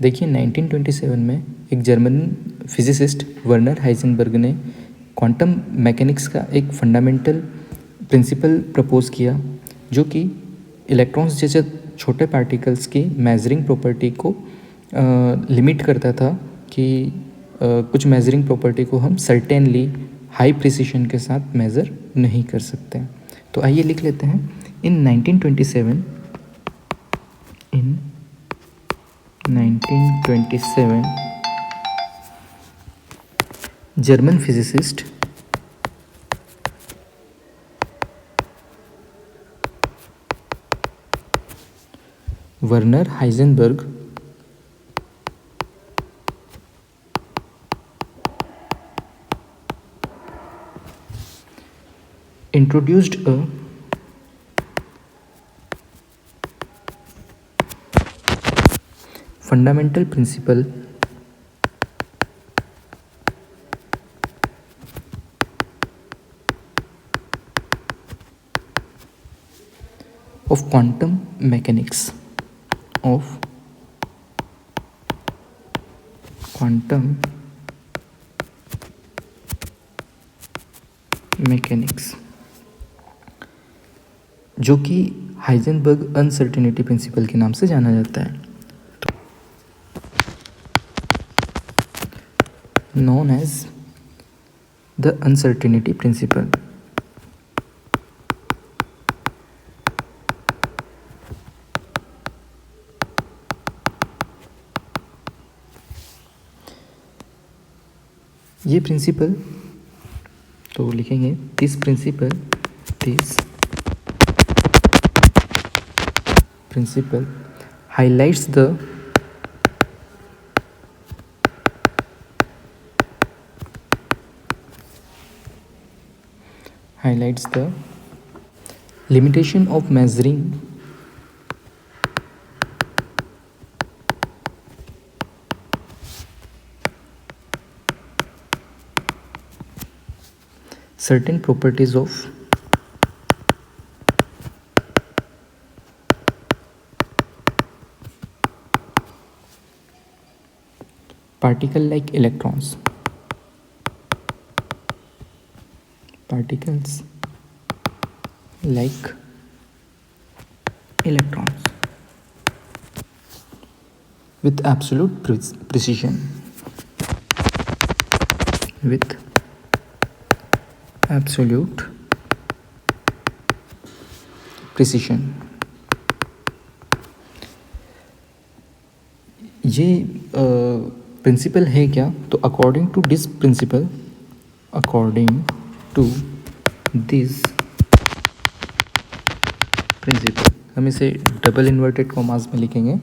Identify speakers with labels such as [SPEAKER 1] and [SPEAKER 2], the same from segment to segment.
[SPEAKER 1] देखिए 1927 में एक जर्मन फिजिसिस्ट वर्नर हाइजेनबर्ग ने क्वांटम मैकेनिक्स का एक फंडामेंटल प्रिंसिपल प्रपोज किया, जो कि इलेक्ट्रॉन्स जैसे छोटे पार्टिकल्स की मेजरिंग प्रॉपर्टी को लिमिट करता था कि कुछ मेजरिंग प्रॉपर्टी को हम सर्टेनली हाई प्रिसिशन के साथ मेज़र नहीं कर सकते। तो आइए लिख लेते हैं। इन 1927 German physicist Werner Heisenberg introduced a fundamental principle of quantum mechanics जो कि हाइजेनबर्ग अनसर्टेनिटी प्रिंसिपल के नाम से जाना जाता है, known as the uncertainty principle. ये प्रिंसिपल तो लिखेंगे this principle highlights the limitation of measuring certain properties of particles like electrons, with absolute precision, ये प्रिंसिपल है क्या? तो अकॉर्डिंग टू दिस प्रिंसिपल हम इसे डबल इन्वर्टेड कॉमास में लिखेंगे।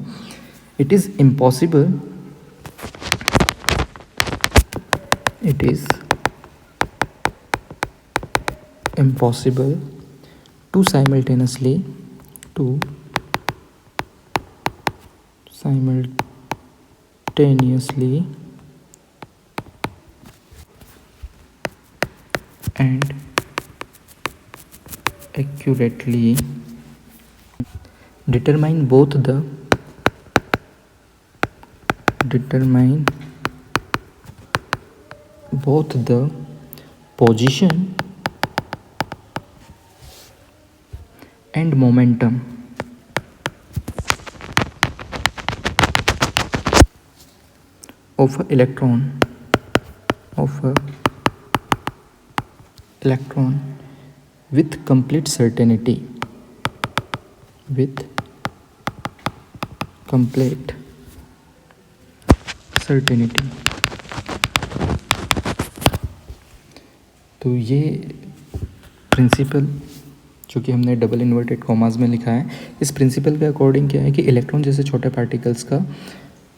[SPEAKER 1] It is impossible to simultaneously and accurately determine both the position and momentum of an electron with complete certainty, तो ये प्रिंसिपल जो कि हमने डबल इन्वर्टेड कॉमास में लिखा है, इस प्रिंसिपल के अकॉर्डिंग क्या है कि इलेक्ट्रॉन जैसे छोटे पार्टिकल्स का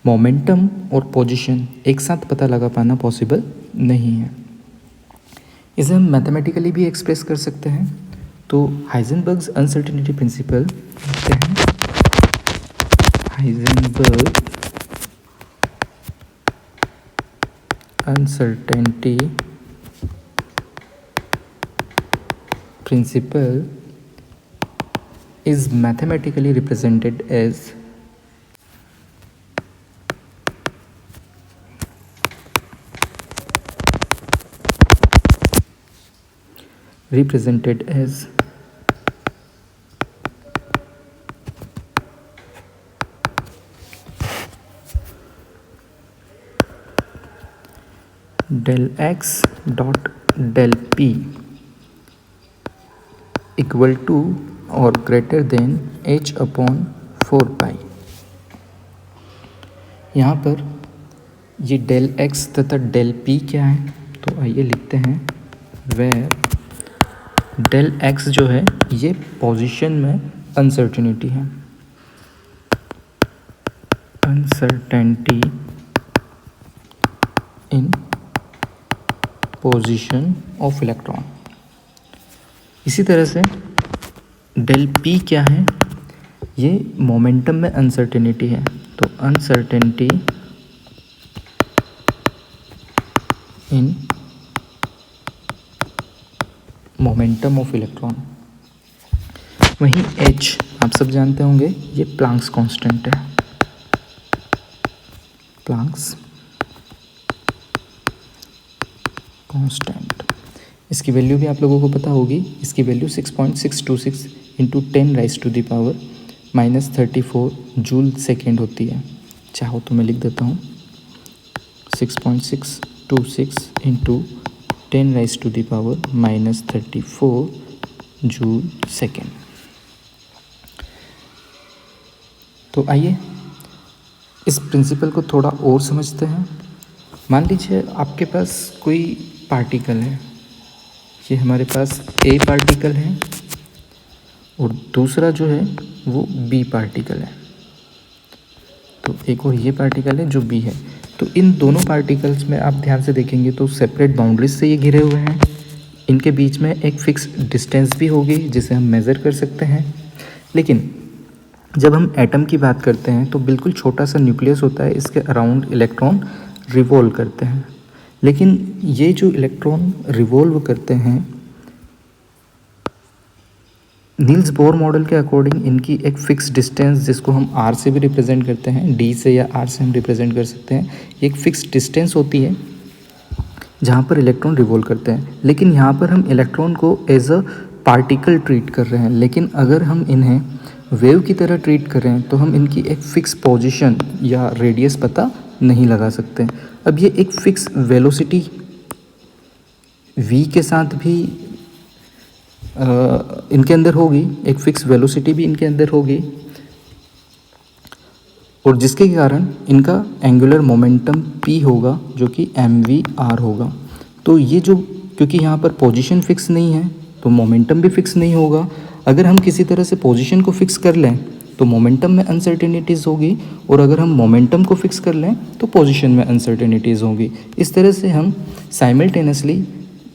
[SPEAKER 1] मोमेंटम और पोजीशन एक साथ पता लगा पाना पॉसिबल नहीं है। इसे हम मैथमेटिकली भी एक्सप्रेस कर सकते हैं। तो हाइजेनबर्ग्स अनसर्टेनिटी प्रिंसिपल क्या है? Heisenberg uncertainty principle is mathematically represented as represented as del x dot del p equal to or greater than h upon 4 pi। यहाँ पर ये डेल x तथा डेल p क्या है, तो आइए लिखते हैं वेयर डेल x जो है ये पोजीशन में अनसर्टेनिटी है, uncertainty in position of electron. इसी तरह से डेल p क्या है, ये मोमेंटम में अनसर्टेनिटी है, तो uncertainty in momentum of electron. वहीं h आप सब जानते होंगे ये प्लैंक्स कांस्टेंट है, प्लैंक्स कांस्टेंट। इसकी वैल्यू भी आप लोगों को पता होगी, इसकी value 6.626 into 10 raise to the power -34 joule second होती है। चाहो तो मैं लिख देता हूँ 6.626 into 10 raise to the power -34 joule second. तो आइए इस प्रिंसिपल को थोड़ा और समझते हैं। मान लीजिए आपके पास कोई पार्टिकल है, ये हमारे पास ए पार्टिकल है और दूसरा जो है वो बी पार्टिकल है, तो एक और ये पार्टिकल है जो बी है। तो इन दोनों पार्टिकल्स में आप ध्यान से देखेंगे तो सेपरेट बाउंड्रीज से ये घिरे हुए हैं, इनके बीच में एक फिक्स डिस्टेंस भी होगी जिसे हम मेज़र कर सकते हैं। लेकिन जब हम एटम की बात करते हैं तो बिल्कुल छोटा सा न्यूक्लियस होता है, इसके अराउंड इलेक्ट्रॉन रिवॉल्व करते हैं। लेकिन ये जो इलेक्ट्रॉन रिवॉल्व करते हैं नील्स बोर मॉडल के अकॉर्डिंग इनकी एक फिक्स डिस्टेंस, जिसको हम आर से भी रिप्रेजेंट करते हैं, डी से या आर से हम रिप्रेजेंट कर सकते हैं, एक फिक्स डिस्टेंस होती है जहाँ पर इलेक्ट्रॉन रिवॉल्व करते हैं। लेकिन यहाँ पर हम इलेक्ट्रॉन को एज अ पार्टिकल ट्रीट कर रहे हैं, लेकिन अगर हम इन्हें वेव की तरह ट्रीट कर रहे हैं तो हम इनकी एक फ़िक्स पोजीशन या रेडियस पता नहीं लगा सकते। अब ये एक फ़िक्स वेलोसिटी v के साथ भी इनके अंदर होगी, एक फ़िक्स वेलोसिटी भी इनके अंदर होगी, और जिसके कारण इनका एंगुलर मोमेंटम p होगा जो कि mvr होगा। तो ये जो, क्योंकि यहाँ पर पोजीशन फिक्स नहीं है तो मोमेंटम भी फिक्स नहीं होगा। अगर हम किसी तरह से पोजीशन को फिक्स कर लें तो मोमेंटम में अनसर्टेनिटीज़ होगी, और अगर हम मोमेंटम को फिक्स कर लें तो पोजीशन में अनसर्टेनिटीज़ होगी। इस तरह से हम साइमल्टेनियसली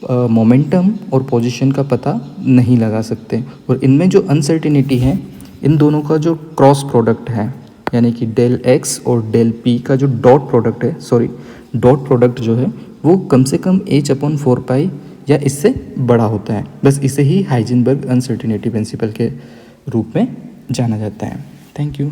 [SPEAKER 1] मोमेंटम और पोजीशन का पता नहीं लगा सकते। और इनमें जो अनसर्टेनिटी है, इन दोनों का जो क्रॉस प्रोडक्ट है, यानी कि डेल एक्स और डेल पी का जो डॉट प्रोडक्ट जो है वो कम से कम h/4 पाई या इससे बड़ा होता है। बस इसे ही हाइजेनबर्ग अनसर्टेनिटी प्रिंसिपल के रूप में जाना जाता है। Thank you.